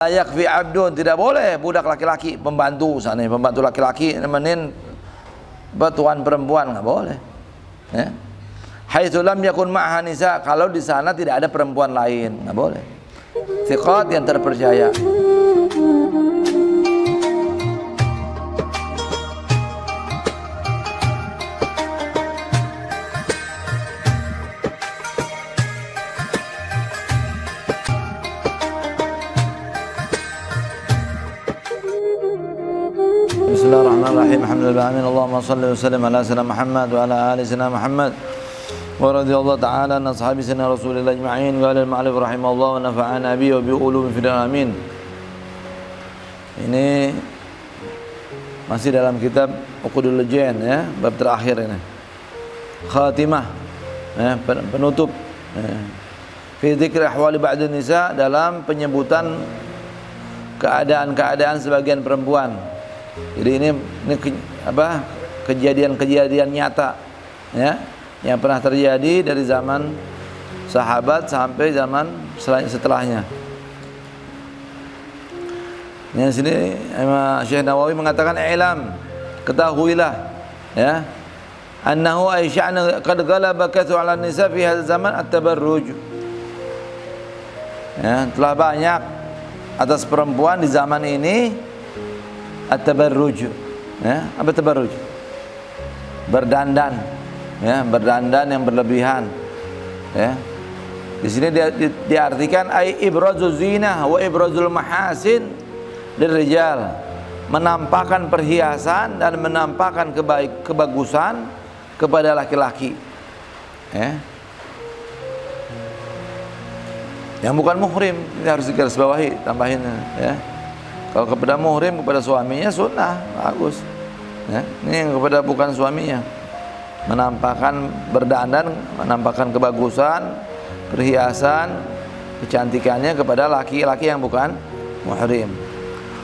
yakfi abdun, tidak boleh budak laki-laki, pembantu sana, pembantu laki-laki nemenin tuan perempuan, nggak boleh. Ya. Haitsu lam yakun ma'ha nisa, kalau di sana tidak ada perempuan lain, nggak boleh. Thiqat yang terpercaya. Bismillahirrahmanirrahim. Alhamdulillahirabbil alamin. Allahumma shalli wa sallim ala sayyidina Muhammad wa ala ali sayyidina Muhammad. Wa radhiyallahu ta'ala an ashabi sayyidina Rasulillah ajma'in wa ala al-ma'alif rahimahullah wa nafa'ana bi wa bi ulumi fid amin. Ini masih dalam kitab Uqudul Jan, ya, bab terakhir ini. Khatimah, ya, penutup. Fi dzikri ahwali ba'd nisa, dalam penyebutan keadaan-keadaan sebagian perempuan. Jadi ini kejadian-kejadian nyata, ya, yang pernah terjadi dari zaman sahabat sampai zaman setelahnya. Yang sini Syekh Nawawi mengatakan i'lam, ketahuilah, ya, annahu aisya'na qad ghalaba kathu 'ala nisa fi hadzal zaman at-tabarruj. Ya, telah banyak atas perempuan di zaman ini at-tabarruj. Ya, apa tabarruj? Berdandan, ya, berdandan yang berlebihan. Ya. Di sini diartikan ai ibrazuz zinah wa ibrazul mahasin lirijal, menampakkan perhiasan dan menampakkan kebagusan kepada laki-laki. Ya. Yang bukan muhrim, ini harus digarisbawahi, tambahin, ya. Kalau kepada muhrim, kepada suaminya sunnah, bagus. Ya, ini yang kepada bukan suaminya, menampakkan berdandan, menampakkan kebagusan, perhiasan, kecantikannya kepada laki-laki yang bukan muhrim.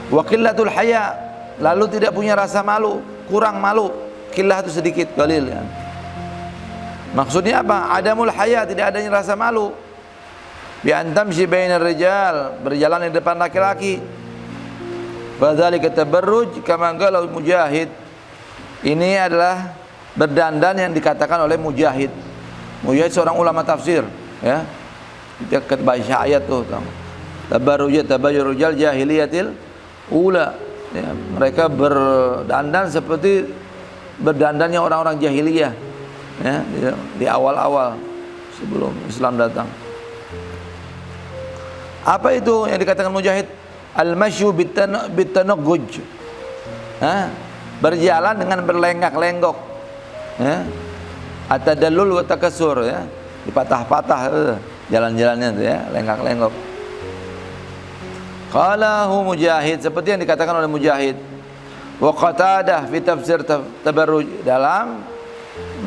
Wa qillatul haya, lalu tidak punya rasa malu, kurang malu. Qillah itu sedikit, qalil, ya. Maksudnya apa? Adamul haya, tidak adanya rasa malu. Bi antamshi bainar rijal, berjalan di depan laki-laki. Fadzalika tabarruj kama qala Mujahid. Ini adalah berdandan yang dikatakan oleh Mujahid. Mujahid seorang ulama tafsir, ya. Dia baca ayat tuh, tabarruj tabayyurujal jahiliyatil ula. Ya, mereka berdandan seperti berdandannya orang-orang jahiliyah, ya, di awal-awal sebelum Islam datang. Apa itu yang dikatakan Mujahid? Al-masyu bitanagguj, berjalan dengan berlenggak-lenggok, ya. Atadallul wa takassur, ya, dipatah-patah jalan-jalannya itu, ya, lenggak-lenggok. Qalahu Mujahid, seperti yang dikatakan oleh Mujahid. Wa Qatadah fi tafsir tabarruj, dalam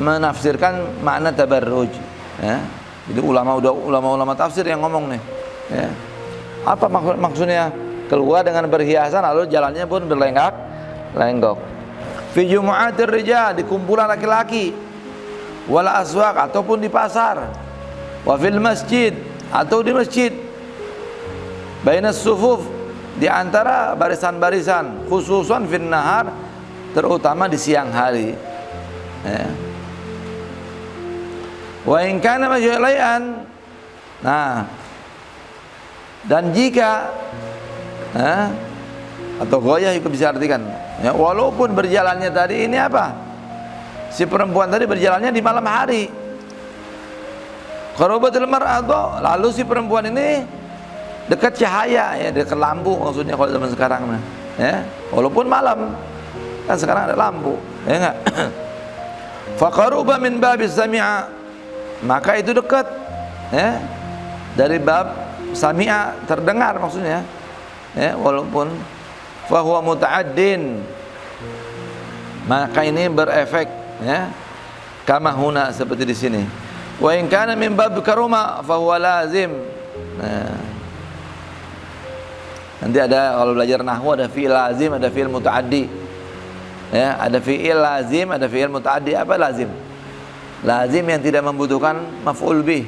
menafsirkan makna tabarruj, ya. Jadi ulama-ulama tafsir yang ngomong nih, ya. Apa maksudnya? Keluar dengan berhiasan lalu jalannya pun berlenggak-lenggok. Fi jumu'atir rijal, di kumpulan laki-laki. Wala aswaq, ataupun di pasar. Wa fil masjid, atau di masjid. Bainas sufuf, di antara barisan-barisan, khususan fin nahar, terutama di siang hari. Ya. Wa in kana majlayan. Nah, dan jika atau goyah juga bisa artikan, ya, walaupun berjalannya tadi ini apa? Si perempuan tadi berjalannya di malam hari. Qarabatul mar'ah, lalu si perempuan ini dekat cahaya, ya, dekat lampu maksudnya kalau zaman sekarang, ya, walaupun malam, kan sekarang ada lampu, ya enggak? Fa qaruba min babis sami'a, maka itu dekat, ya, dari bab sami'a, terdengar maksudnya, ya, walaupun fahuwa muta'addin, maka ini berefek, ya, kama huna, seperti di sini. Wa in kana min bab karuma fahuwa lazim. Nah, nanti ada, kalau belajar nahwu, ada fi'il lazim, ada fi'il muta'addi, ya, ada fi'il lazim, ada fi'il muta'addi. Apa lazim? Lazim yang tidak membutuhkan maf'ul bih,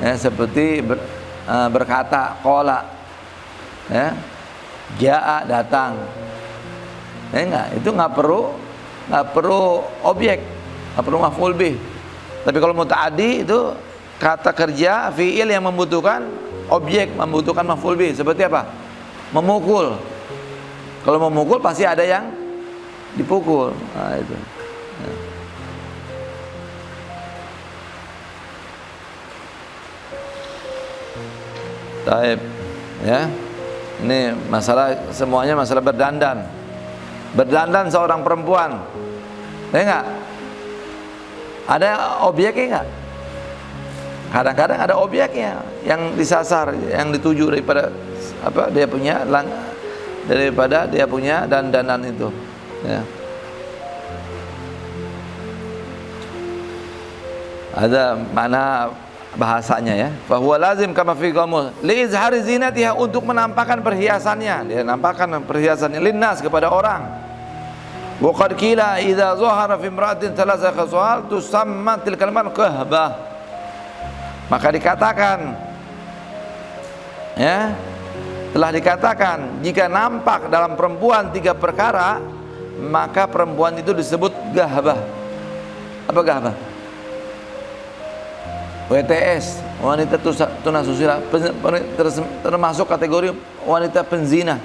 ya, seperti berkata qala, Ya. Jaa datang. Enggak, itu nggak perlu objek, nggak perlu maf'ul bih. Tapi kalau muta'addi itu kata kerja fi'il yang membutuhkan objek, membutuhkan maf'ul bih. Seperti apa? Memukul. Kalau memukul pasti ada yang dipukul. Nah, itu. Ya. Taib, ya. Ini masalah, semuanya masalah berdandan. Berdandan seorang perempuan, ya enggak? Ada objeknya enggak? Kadang-kadang ada objeknya yang disasar, yang dituju daripada apa dia punya, daripada dia punya dandanan itu. Ya. Ada mana bahasanya ya, bahwa lazim kama fi qamus li izhari zinatiha, untuk menampakkan perhiasannya, dia nampakkan perhiasannya linnas, kepada orang. Wa qad qila idza zahara fi imra'atin thalatha khasal tusamma tilkal mar'ah kahbah. Maka dikatakan, ya, telah dikatakan jika nampak dalam perempuan 3 perkara, maka perempuan itu disebut gahbah. Apa gahbah? WTS, wanita tunasusila, termasuk kategori wanita penzina.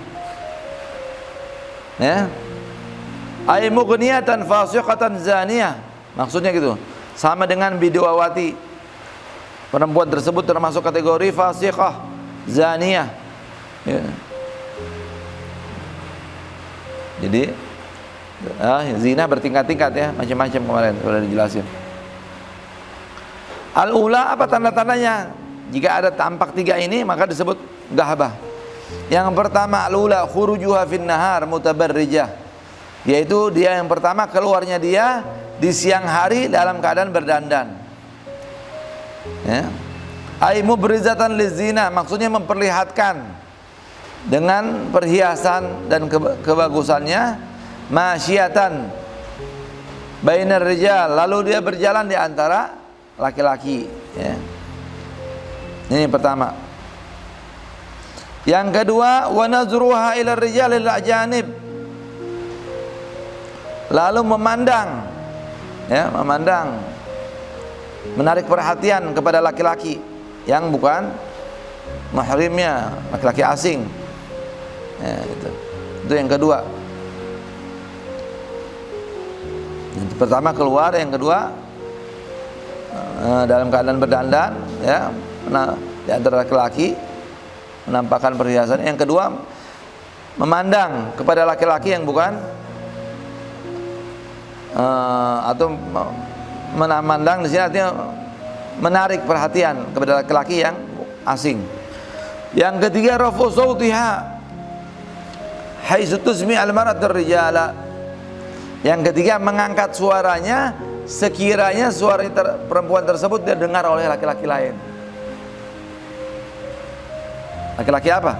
Ya. Ay mughniyatan fasiqatan zaniyah. Maksudnya gitu. Sama dengan bidawati. Perempuan tersebut termasuk kategori fasiqah, zaniyah. Ya. Jadi zina bertingkat-tingkat ya, macam-macam kemarin sudah dijelasin. Al-ula, apa tanda-tandanya? Jika ada tampak 3 ini maka disebut gahbah. Yang pertama, al-ula khurujuha fin nahar mutabarrijah, yaitu dia yang pertama keluarnya dia di siang hari dalam keadaan berdandan. Ya. Ai mubrizatan lizina, maksudnya memperlihatkan dengan perhiasan dan kebagusannya, masyiatan bainar rijal, lalu dia berjalan di antara laki-laki, ya. Ini pertama. Yang kedua, wa nazruha ila rijalil ajanib, lalu memandang, ya, memandang, menarik perhatian kepada laki-laki yang bukan mahrimnya, laki-laki asing. Ya, itu yang kedua. Yang pertama keluar, yang kedua dalam keadaan berdandan, ya, di antara laki-laki, menampakkan perhiasan. Yang kedua, memandang kepada laki-laki yang bukan atau memandang di sini artinya menarik perhatian kepada laki-laki yang asing. Yang ketiga, rafu sautiha haitsu tusmi al-mar'at ar-rijala. Yang ketiga, mengangkat suaranya sekiranya suara perempuan tersebut dia dengar oleh laki-laki lain. Laki-laki apa?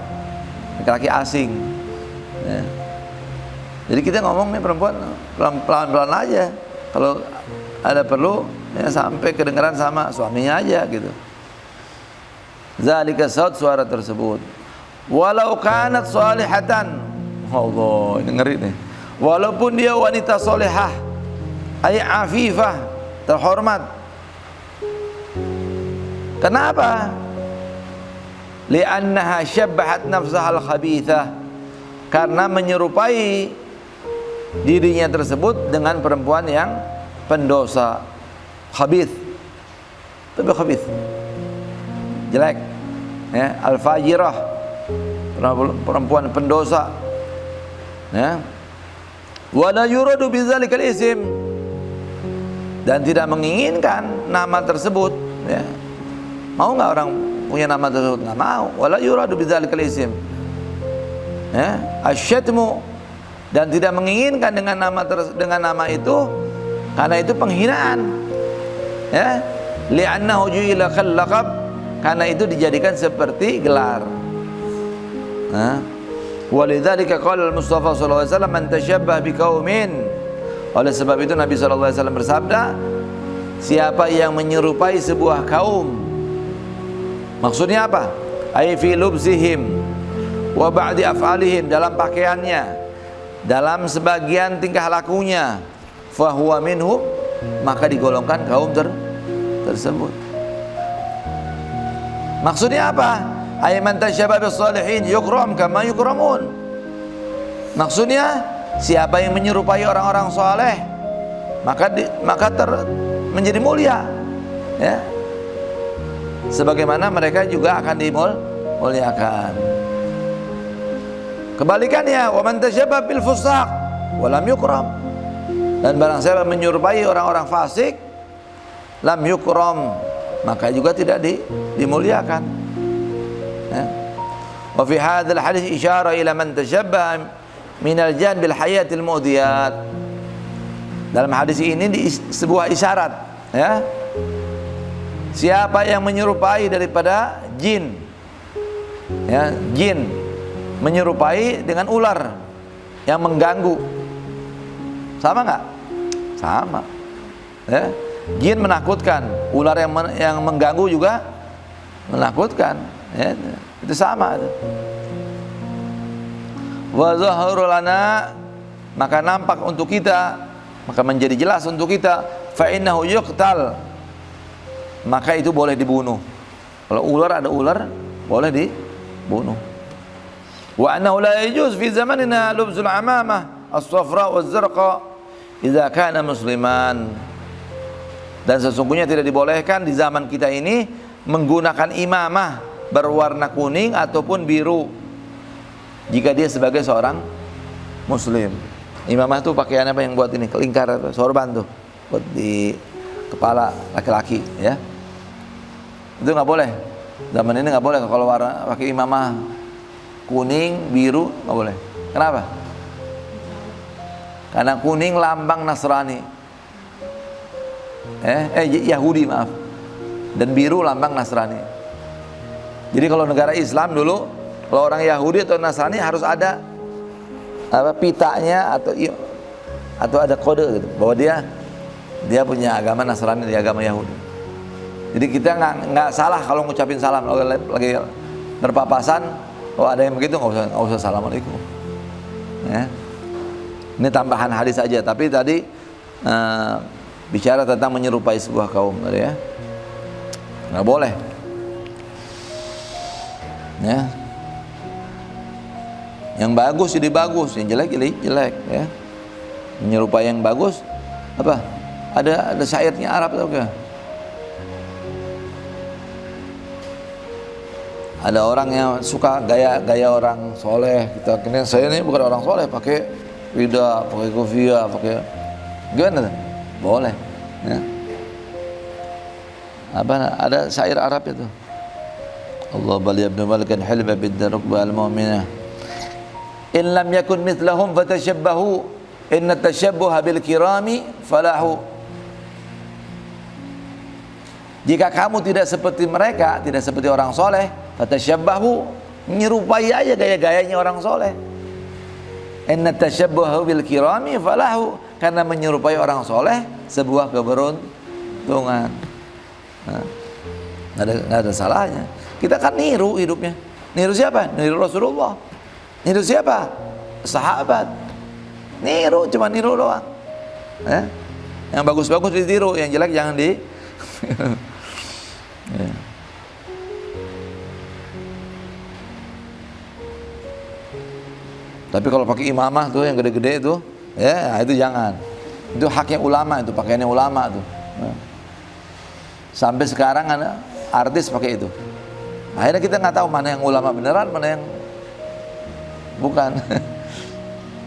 Laki-laki asing. Ya. Jadi kita ngomong nih perempuan pelan-pelan aja. Kalau ada perlu, ya, sampai kedengaran sama suaminya aja gitu. Zalika saut, suara tersebut. Walau kanat salihatan. Allah, ini ngeri nih. Walaupun dia wanita solehah, ay afifah, terhormat. Kenapa? Li'annaha syabbahat nafsahal khabithah, karena menyerupai dirinya tersebut dengan perempuan yang pendosa, khabith. Tapi khabith, jelek, ya, al-fajirah, perempuan pendosa, ya. Wa la yuradu bizalikal isim, dan tidak menginginkan nama tersebut, ya. Mau nggak orang punya nama tersebut? Nggak mau. Wala yuradu bidzalikal isim, ya, asyatmu, dan tidak menginginkan dengan nama itu, karena itu penghinaan, ya. Li'annahu ju'ila kal laqab, karena itu dijadikan seperti gelar. Nah, walidzalika qala al-Mustafa sallallahu alaihi wasallam man tasyabbah biqaumin. Oleh sebab itu Nabi sallallahu alaihi wasallam bersabda, siapa yang menyerupai sebuah kaum, maksudnya apa? Ay fi lubsihim wa ba'di af'alihim, dalam pakaiannya, dalam sebagian tingkah lakunya, fahuwa minhum, maka digolongkan kaum tersebut. Maksudnya apa? Ay man tashabbaha bis salihin yukram kama yukramun. Maksudnya siapa yang menyerupai orang-orang soleh maka menjadi mulia, ya. Sebagaimana mereka juga akan dimuliakan. Kebalikannya, wa man tashabbaha bil fusaq wa lam yukram. Dan barang siapa menyerupai orang-orang fasik, lam yukram, maka juga tidak dimuliakan. Ya. Wa fi hadzal hadits isyarah ila man tashabbaha minal jan bil hayatil mudiyat. Dalam hadis ini sebuah isyarat, ya. Siapa yang menyerupai daripada jin, ya, jin menyerupai dengan ular yang mengganggu, sama nggak? Sama, ya. Jin menakutkan, ular yang mengganggu juga menakutkan, ya. Itu sama. Wa zahara lana, maka nampak untuk kita, maka menjadi jelas untuk kita, fa innahu yuqtal, maka itu boleh dibunuh. Kalau ular, ada ular boleh dibunuh. Wa annahu la yajuz fi zamanina lubzul amamah as-safra waz-zarqa idza kana musliman. Dan sesungguhnya tidak dibolehkan di zaman kita ini menggunakan imamah berwarna kuning ataupun biru jika dia sebagai seorang muslim. Imamah itu pakaian apa yang buat ini, kelingkar, sorban tuh, buat di kepala laki-laki, ya. Itu nggak boleh. Zaman ini nggak boleh kalau warna pakai imamah kuning, biru, nggak boleh. Kenapa? Karena kuning lambang Nasrani, Yahudi, maaf, dan biru lambang Nasrani. Jadi kalau negara Islam dulu, kalau orang Yahudi atau Nasrani harus ada apa, pitanya atau ada kode gitu, bahwa dia punya agama Nasrani, dia agama Yahudi. Jadi kita nggak salah kalau ngucapin salam lagi berpapasan. Oh, ada yang begitu, nggak usah assalamualaikum, ya. Ini tambahan hadis aja, tapi tadi bicara tentang menyerupai sebuah kaum, ya, nggak boleh, ya. Yang bagus jadi bagus, yang jelek jadi jelek, ya. Menyerupai yang bagus apa? Ada syairnya Arab atau enggak? Ada orang yang suka gaya orang soleh, kita kini saya ini bukan orang soleh, pakai rida, pakai kopiah, pakai gimana? Boleh, ya. Apa ada syair Arab itu? Allah bali ibn Malikan hilba bid-rukba al-mu'minah. In lam yakun mithlahum fatashabbahu, inna tashabbuha bil kirami falahu. Jika kamu tidak seperti mereka, tidak seperti orang soleh, fatashabbahu, menyerupai aja gaya-gayanya orang soleh. Inna tashabbuha bil kirami falahu, karena menyerupai orang soleh sebuah keberuntungan. Nah, nggak ada salahnya. Kita kan niru hidupnya. Niru siapa? Niru Rasulullah. Niru siapa? Sahabat. Niru, cuma niru doang. Ya? Yang bagus-bagus ditiru, yang jelek jangan di. Ya. Tapi kalau pakai imamah tuh yang gede-gede itu, ya itu jangan. Itu haknya ulama, itu pakaiannya ulama tuh. Ya. Sampai sekarang ada artis pakai itu. Akhirnya kita nggak tahu mana yang ulama beneran, mana yang bukan.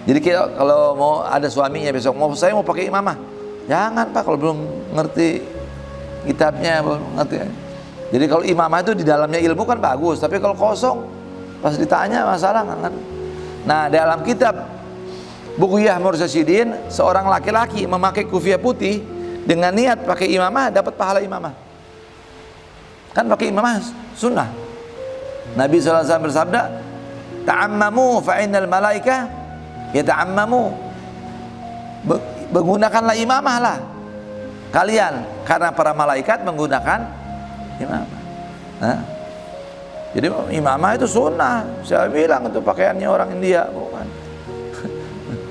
Jadi kita, kalau mau ada suaminya besok, saya mau pakai imamah, jangan Pak, kalau belum ngerti kitabnya, belum ngerti. Jadi kalau imamah itu di dalamnya ilmu kan bagus, tapi kalau kosong pas ditanya masalah kan. Nah, dalam kitab Bughyah Mursyidin, seorang laki-laki memakai kufiah putih dengan niat pakai imamah dapat pahala imamah. Kan pakai imamah sunnah. Nabi SAW bersabda, ta'ammamu fa innal malaika yata'ammamu. Menggunakanlah imamah lah kalian, karena para malaikat menggunakan imamah. Nah, Jadi imamah itu sunnah. Saya bilang itu pakaiannya orang India, bukan.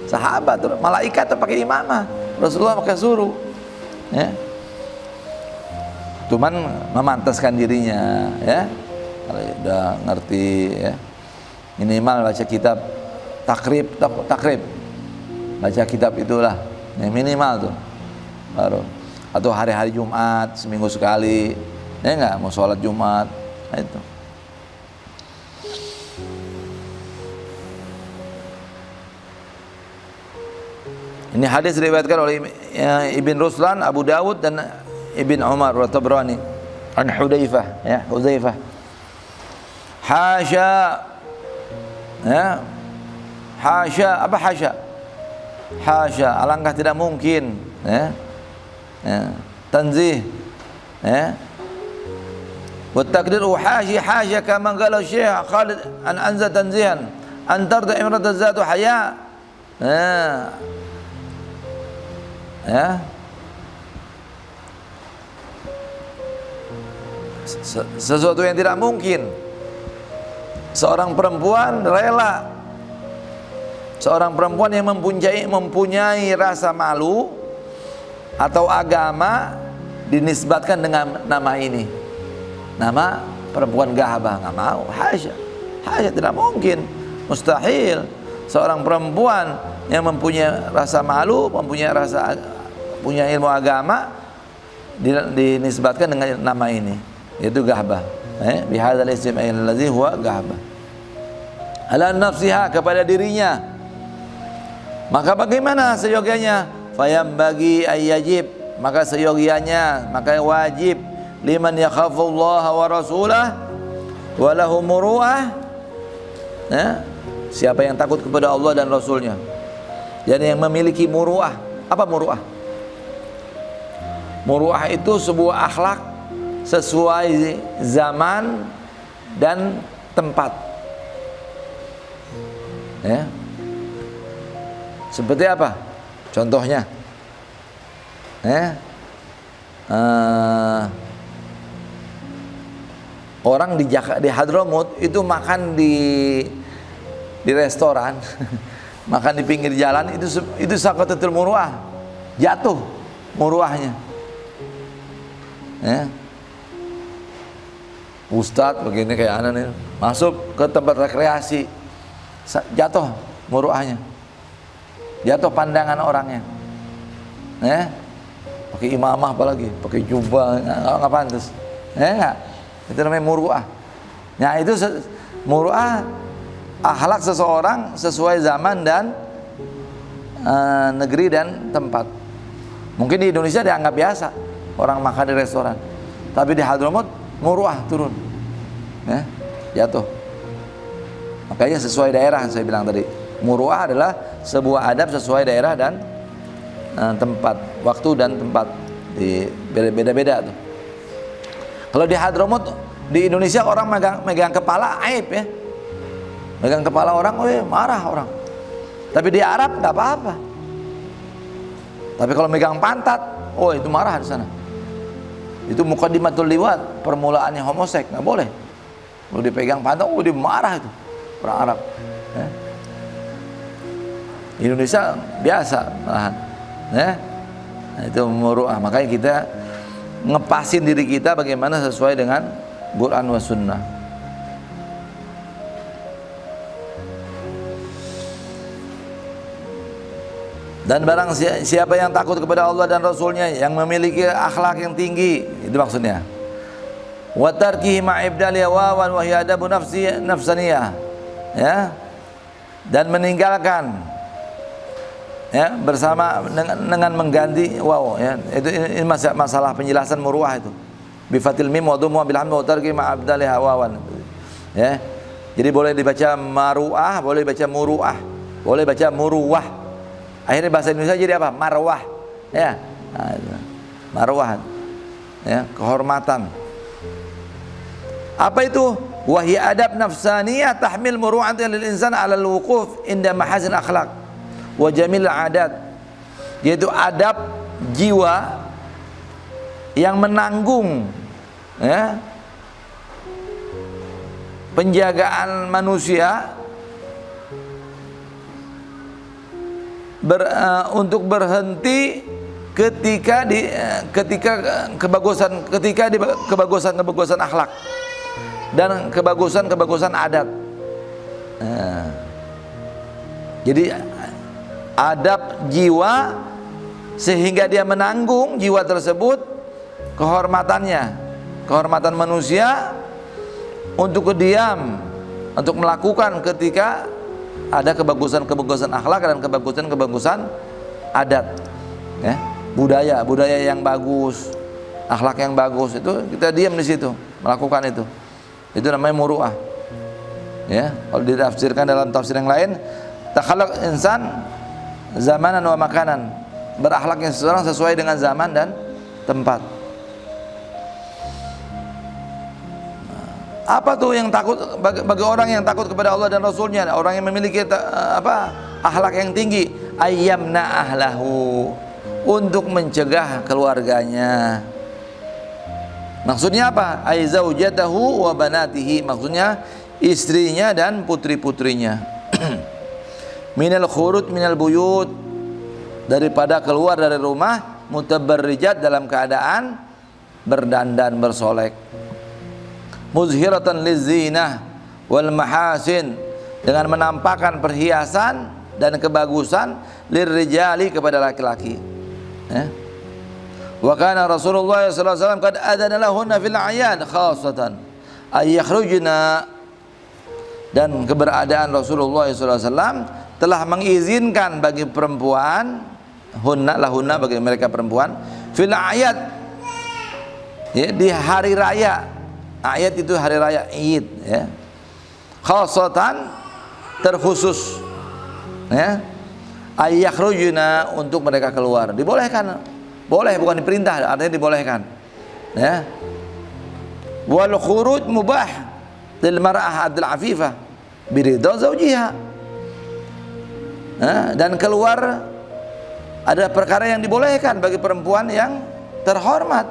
Sahabat, malaikat itu pakai imamah. Rasulullah pakai suruh. Ya. Cuman memantaskan dirinya, ya. Kalau udah ngerti, ya. Minimal baca kitab takrib. Baca kitab itulah, yang minimal tuh. Baru. Atau hari-hari Jumat seminggu sekali, ya enggak, mau sholat Jumat, nah itu. Ini hadis diriwayatkan oleh Ibn Ruslan, Abu Dawud dan Ibn Umar wa Tabrani an Hudzaifah, ya, Hudzaifah. Hasya, ya, hasya, apa hasya? Hasya, alangkah tidak mungkin, ya, ya. Tanzih, ya. Wa taqdiru hasya kama qala Syekh Khalid an anza tanzihan an tarda imrat az-zatu haya, ya. Ya, sesuatu yang tidak mungkin. Seorang perempuan rela, seorang perempuan yang mempunyai rasa malu atau agama dinisbatkan dengan nama ini, nama perempuan gahbah. Nggak mau, hasya, tidak mungkin, mustahil. Seorang perempuan yang mempunyai rasa malu, punya ilmu agama dinisbatkan dengan nama ini, yaitu gahbah. Bihadzal ism allazi huwa gahbah. Ala nafsiha, kepada dirinya. Maka bagaimana seyogianya? Fayambagi ayyajib, maka seyogianya, maka wajib liman yakhafullaha wa rasulah wa lahu muru'ah. Siapa yang takut kepada Allah dan Rasulnya, dan yang memiliki muru'ah. Apa muru'ah? Muru'ah itu sebuah akhlak sesuai zaman dan tempat, ya. Seperti apa contohnya? Orang di Hadramut itu makan di restoran, makan di pinggir jalan, itu saqatatul muru'ah, jatuh muruahnya, ya. Ustadz begini kayak anak nih, masuk ke tempat rekreasi, jatuh muruahnya, jatuh pandangan orangnya, ya. Pakai imamah apalagi, pakai jubah, nggak pantas, ya nggak? Itu namanya muruah. Nah itu muruah, akhlak seseorang sesuai zaman dan negeri dan tempat. Mungkin di Indonesia dianggap biasa orang makan di restoran, tapi di Hadramut muruah turun, ya, jatuh. Makanya sesuai daerah, saya bilang tadi, muruah adalah sebuah adab sesuai daerah dan tempat, waktu dan tempat, di beda-beda tuh. Kalau di Hadramut, di Indonesia orang megang kepala aib, ya. Megang kepala orang, marah orang. Tapi di Arab nggak apa-apa. Tapi kalau megang pantat, itu marah di sana. Itu muqaddimatul liwat, permulaannya homoseks, nggak boleh. Kalau dipegang pantat, dia marah itu orang Arab. Ya. Indonesia biasa malahan, ya. Nah, itu muru'ah. Makanya kita ngepasin diri kita bagaimana sesuai dengan Quran wa Sunnah. Dan barang siapa yang takut kepada Allah dan Rasulnya, yang memiliki akhlak yang tinggi, itu maksudnya. Wa tarkihi ma'ibdali wawan wa hiya adabu nafsaniyah, ya. Dan meninggalkan, ya, bersama dengan mengganti waw, ya. Ini masalah penjelasan muruah itu. Bi fatil mim wa dhamma bil hamd wa tarkihi ma'ibdali wawan, ya. Jadi boleh dibaca maruah, boleh dibaca muruah, boleh baca muruwah. Akhirnya bahasa Indonesia jadi apa? Marwah, ya. Nah, marwah, ya, kehormatan. Apa itu? Wahya adab nafsaniyah tahmil muru'atan lil insan 'ala al-wuquf inda mahasin akhlaq wa jamil adat. Yaitu adab jiwa yang menanggung, ya, penjagaan manusia untuk berhenti ketika kebagusan akhlak dan kebagusan adat. Jadi adab jiwa sehingga dia menanggung jiwa tersebut, kehormatan manusia untuk diam, untuk melakukan ketika ada kebagusan akhlak dan kebagusan adat, ya. budaya yang bagus, akhlak yang bagus, itu kita diam di situ melakukan itu namanya muru'ah, ya. Kalau ditafsirkan dalam tafsir yang lain, takhalaq insan zamanan wa makanan, berakhlaknya seseorang sesuai dengan zaman dan tempat. Apa tuh yang takut bagi orang yang takut kepada Allah dan Rasulnya, orang yang memiliki akhlak yang tinggi? Ayyamna ahlahu, untuk mencegah keluarganya. Maksudnya apa? Ay zaujatahu wa banatihi, maksudnya istrinya dan putri-putrinya. Minal khurut minal buyut, daripada keluar dari rumah mutabarrijat, dalam keadaan berdandan bersolek. Muzhiratan lizinah wal mahasin, dengan menampakkan perhiasan dan kebagusan, lirrijali, kepada laki-laki, ya. Wa kana Rasulullah sallallahu alaihi wasallam qad adana lahunna fil a'yad khassatan ay yakhrujna, dan keberadaan Rasulullah sallallahu alaihi wasallam telah mengizinkan bagi perempuan, lahunna, bagi mereka perempuan, fil a'yad, ya, di hari raya. Ayat itu hari raya Id, ya. Khassatan, terkhusus, ya. Ayyakhrujuna, untuk mereka keluar. Dibolehkan, boleh, bukan diperintah, artinya dibolehkan, ya. Wal khuruj mubah lil mar'ah adl afifah biridha zawjiha, dan keluar ada perkara yang dibolehkan bagi perempuan yang terhormat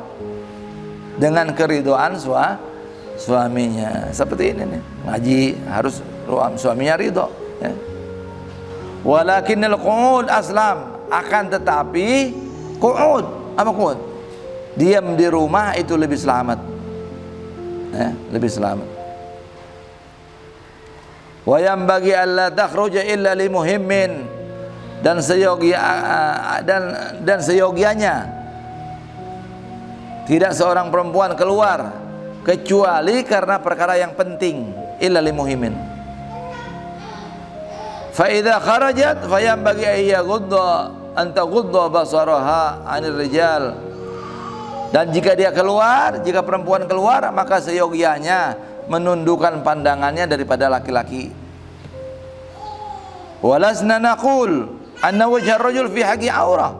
dengan keridhaan suaminya. Seperti ini nih, ngaji harus suaminya ridho, ya. Walakinnal qu'ud aslam, akan tetapi qu'ud, apa qu'ud? Diam di rumah itu lebih selamat, ya, lebih selamat. Wa yanbaghi alla takhruja illa li muhimmin, dan seyogianya tidak seorang perempuan keluar kecuali karena perkara yang penting, illa li muhimin. Fa idza kharajat fayanbaghi an taghudda basaraha 'anil rijal, dan jika dia keluar, jika perempuan keluar, maka seyogianya menundukkan pandangannya daripada laki-laki. Walasna naqul anna wajha ar-rajul fi haqqi aurah,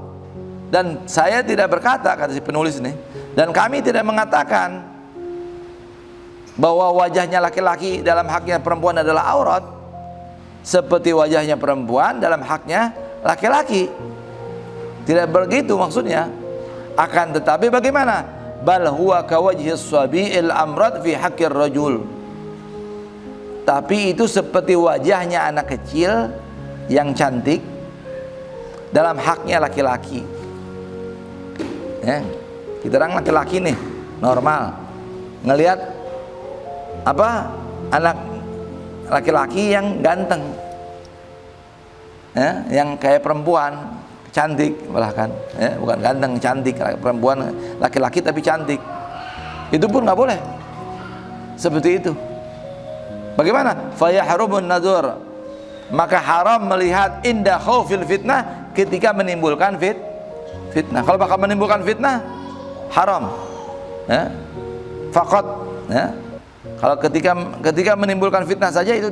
dan saya tidak berkata, kata si penulis nih, dan kami tidak mengatakan bahwa wajahnya laki-laki dalam haknya perempuan adalah aurat seperti wajahnya perempuan dalam haknya laki-laki. Tidak begitu maksudnya. Akan tetapi bagaimana? Bal huwa kawajhis sabiil amrad fi haqqir rajul, tapi itu seperti wajahnya anak kecil yang cantik dalam haknya laki-laki, ya. Kita orang laki-laki nih normal ngelihat anak laki-laki yang ganteng, ya, yang kayak perempuan cantik, bahkan, ya, bukan ganteng, cantik, perempuan laki-laki tapi cantik, itu pun nggak boleh seperti itu. Bagaimana? Fayahrumun nadzur, maka haram melihat inda khaufil fitnah, ketika menimbulkan fitnah. Kalau bakal menimbulkan fitnah haram, ya, faqat, ya. Kalau ketika menimbulkan fitnah saja itu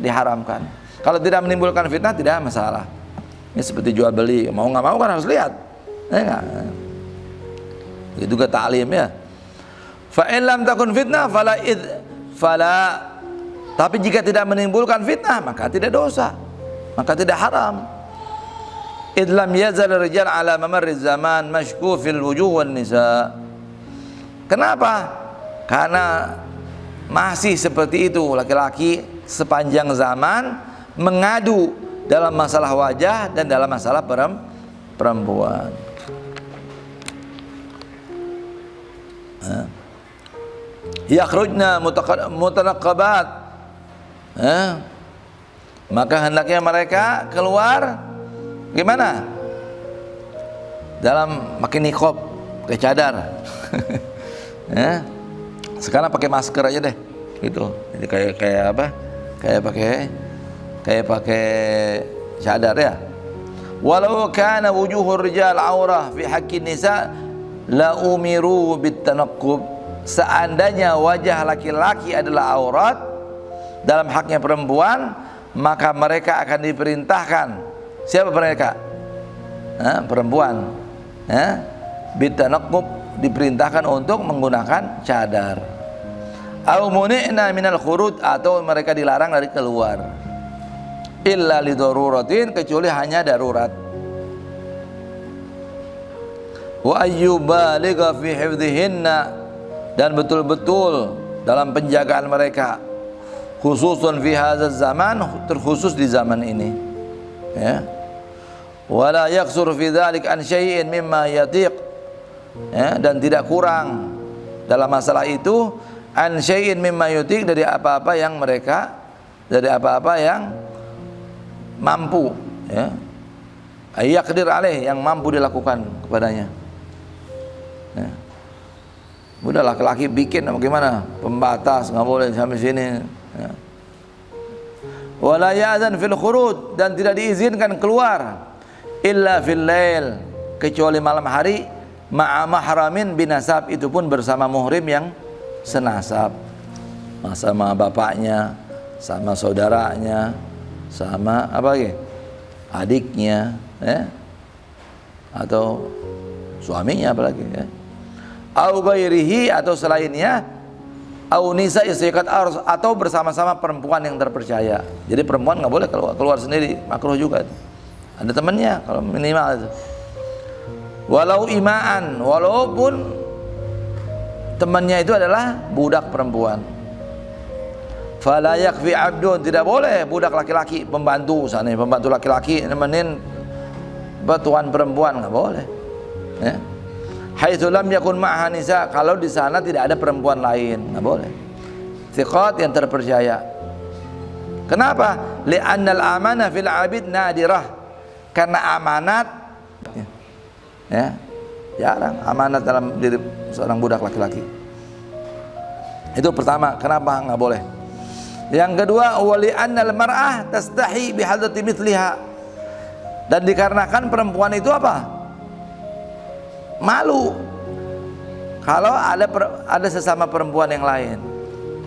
diharamkan. Kalau tidak menimbulkan fitnah tidak masalah. Ini seperti jual beli, mau nggak mau kan harus lihat, ya. Itu juga ta'lim, ya. Fa in lam takun fitnah fala, tapi jika tidak menimbulkan fitnah maka tidak dosa, maka tidak haram. Idlam yazal rijal ala mamarriz zaman mashku fil wujuh wan nisa. Kenapa? Karena masih seperti itu, laki-laki sepanjang zaman mengadu dalam masalah wajah dan dalam masalah perempuan. Yakhrujna mutanaqqabat, maka hendaknya mereka keluar gimana? Dalam pakai niqab, pakai cadar. Sekarang pakai masker aja deh, gitu. Jadi kayak apa? Kayak pakai cadar ya. Walau kana wujuhur rijal aurah fi haqqin nisa la umiru bitanaqqub. Seandainya wajah laki-laki adalah aurat dalam haknya perempuan, maka mereka akan diperintahkan. Siapa mereka? Perempuan. Bitanaqqub, diperintahkan untuk menggunakan cadar. Au muni'na minal khuruj, atau mereka dilarang dari keluar. Illa lidaruratin, kecuali hanya darurat. Wa ayyubaligha fi hifdhihinna, dan betul-betul dalam penjagaan mereka, khususun fi hadzal zaman, terkhusus di zaman ini, ya. Wala yaksur fi dzalik an syai'in mimma yatiq, ya, dan tidak kurang dalam masalah itu an syai'in mimma yutiq, dari apa-apa yang mereka, dari apa-apa yang mampu, ya, ayyaqdir alaih, yang mampu dilakukan kepadanya, ya. Udah laki-laki bikin bagaimana? Pembatas, nggak boleh sampai sini, ya. Wala ya'zan fil khuruj, dan tidak diizinkan keluar illa fil lail, kecuali malam hari, ma'a mahramin binasab, itu pun bersama muhrim yang senasab, sama bapaknya, sama saudaranya, sama apa lagi? Adiknya, ya, atau suaminya apalagi, ya. Au ghairihi, atau selainnya, au nisa istiqat arus, atau bersama-sama perempuan yang terpercaya. Jadi perempuan nggak boleh keluar sendiri, makruh juga. Ada temannya kalau minimal itu. Walau imaan, walaupun temannya itu adalah budak perempuan. Fala yakfi abdun, tidak boleh budak laki-laki, pembantu sana, pembantu laki-laki nemenin tuan perempuan, nggak boleh, ya. Haitsu lam yakun ma'aha nisa, kalau di sana tidak ada perempuan lain, nggak boleh. Thiqat, yang terpercaya. Kenapa? Li'annal amanah fil 'abid nadirah, karena amanat, ya, jarang amanat dalam diri seorang budak laki-laki. Itu pertama, kenapa nggak boleh. Yang kedua, wali annal mar'ah tastahi bihadrati mithliha, dan dikarenakan perempuan itu apa? Malu kalau ada sesama perempuan yang lain.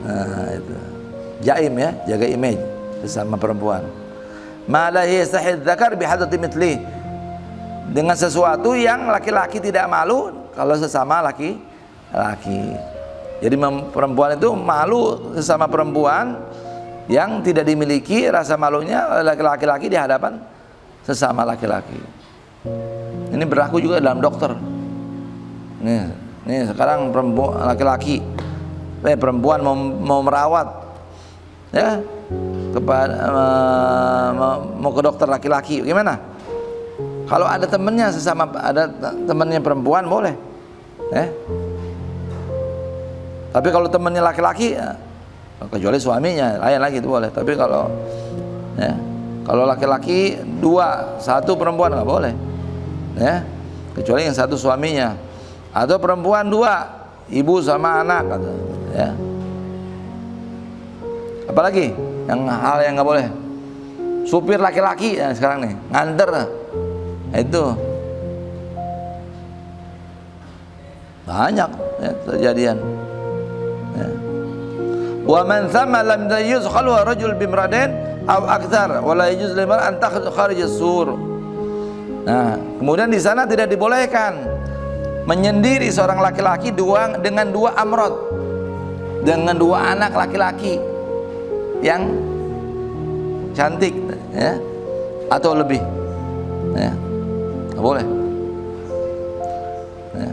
Nah, itu jaim, ya, jaga image sesama perempuan. Ma la yastahid dzakar bihadrati mithlih, dengan sesuatu yang laki-laki tidak malu kalau sesama laki-laki. Jadi perempuan itu malu sesama perempuan yang tidak dimiliki rasa malunya oleh laki-laki di hadapan sesama laki-laki. Ini berlaku juga dalam dokter. Nih sekarang perempuan laki-laki, perempuan mau merawat, ya, kepada mau ke dokter laki-laki, gimana? Kalau ada temennya sesama, ada temennya perempuan boleh, ya. Tapi kalau temennya laki-laki, ya, kecuali suaminya, lain lagi itu boleh. Tapi kalau, ya, kalau laki-laki dua, satu perempuan nggak boleh, ya, kecuali yang satu suaminya. Atau perempuan dua, ibu sama anak, ya. Apalagi yang hal yang nggak boleh, supir laki-laki, ya, sekarang nih nganter, itu banyak, ya, kejadian, ya. Wa man thamma lam yuzkhal wa rajul bimradin aw akthar wa la yajuz liman an takhruj kharij as-sur. Nah, kemudian di sana tidak dibolehkan menyendiri seorang laki-laki dengan dua amrod, dengan dua anak laki-laki yang cantik, ya, atau lebih, ya, nggak boleh, ya.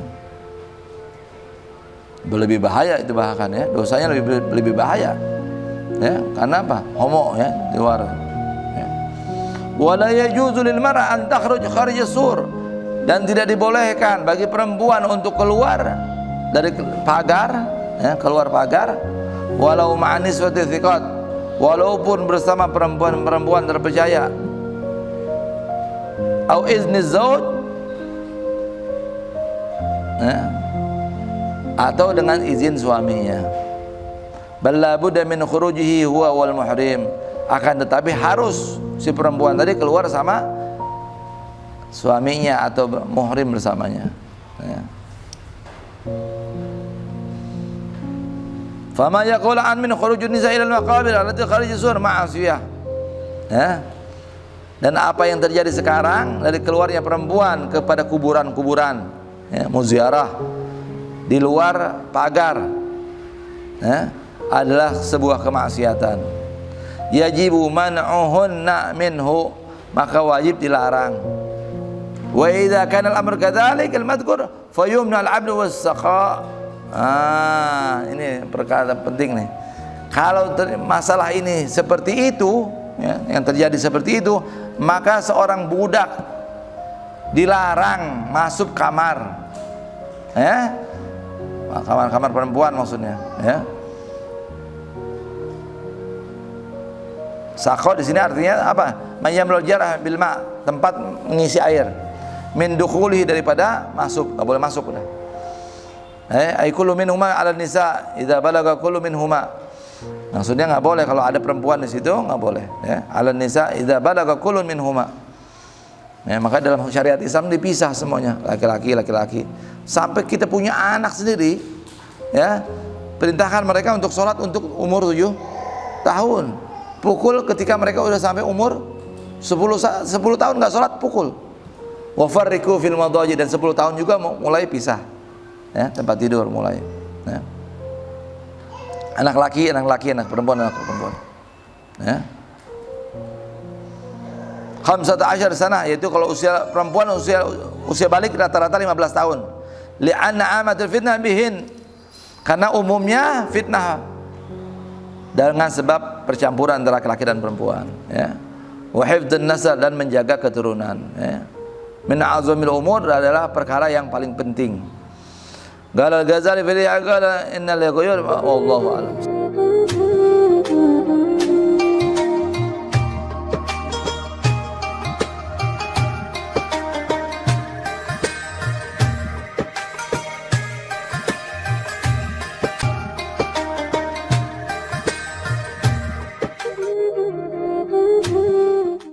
lebih bahaya itu bahkan ya, dosanya lebih bahaya ya, karena apa? Homo ya, di luar ya. Wala yajuzu lil mar'a an takhruj kharij as-sur, dan tidak dibolehkan bagi perempuan untuk keluar dari pagar ya, keluar pagar, walau ma'an niswati thiqat, walaupun bersama perempuan terpercaya, au izni zauj ya, atau dengan izin suaminya. Bal la budda min khurujihi huwa wal muhrim, akan tetapi harus si perempuan tadi keluar sama suaminya atau muhrim bersamanya ya. Fama yaqulu an min khurujun nisa ila al-maqabir allati kharij sur ma'asiyah ya. Dan apa yang terjadi sekarang dari keluarnya perempuan kepada kuburan-kuburan ya, muziarah di luar pagar ya, adalah sebuah kemaksiatan. Yajibu man'uhunna minhu, maka wajib dilarang. Wa idza kana al-amru kadzalik al-madhkur fayumna al-'abdu was-saqa. Ini perkara penting nih. Kalau masalah ini seperti itu ya, yang terjadi seperti itu, maka seorang budak dilarang masuk kamar ya, kamar perempuan maksudnya ya. Saqa di sini artinya apa? Mayyamul jarah bil ma, tempat mengisi air. Min dukhulihi, daripada masuk, enggak boleh masuk udah. Ay kullu minhuma 'ala nisa idza balaga kullu minhuma. Maksudnya enggak boleh kalau ada perempuan di situ, enggak boleh ya. 'Ala nisa idza balaga kullu minhuma. Ya, maka dalam syariat Islam dipisah semuanya, laki-laki. Sampai kita punya anak sendiri ya, perintahkan mereka untuk sholat untuk umur 7 tahun. Pukul ketika mereka udah sampai umur 10 tahun nggak sholat, pukul. Wa farriqu fil madaji, dan 10 tahun juga mulai pisah ya, tempat tidur mulai ya. Anak laki, anak perempuan ya. 15 sana, yaitu kalau usia perempuan usia balik rata-rata 15 tahun. Li'anna amatul fitnah bihin, karena umumnya fitnah dengan sebab percampuran antara laki-laki dan perempuan ya. Wa hifdzun nasl, dan menjaga keturunan ya. Min a'zamil umur, adalah perkara yang paling penting. Qala al-Ghazali fi al-Aqala innal ghuyur wallahu a'lam.